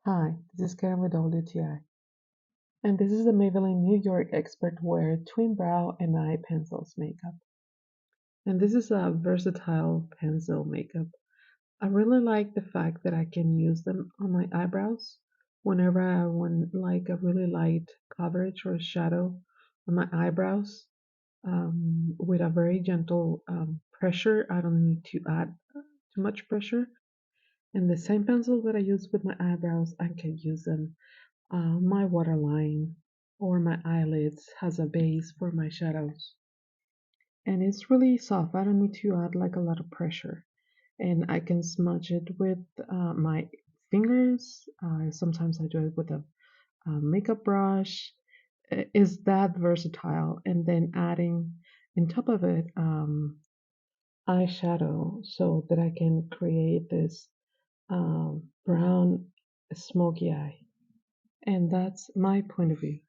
Hi, this is Karen with WTI, and this is the Maybelline New York Expert Wear Twin Brow and Eye Pencils makeup. And this is a versatile pencil makeup. I really like the fact that I can use them on my eyebrows whenever I want like a really light coverage or shadow on my eyebrows with a very gentle pressure. I don't need to add too much pressure. And the same pencil that I use with my eyebrows, I can use them my waterline or my eyelids has a base for my shadows. And it's really soft. I don't need to add like a lot of pressure. And I can smudge it with my fingers. Sometimes I do it with a makeup brush. Is that versatile? And then adding on top of it eyeshadow so that I can create this brown smoky eye. And that's my point of view.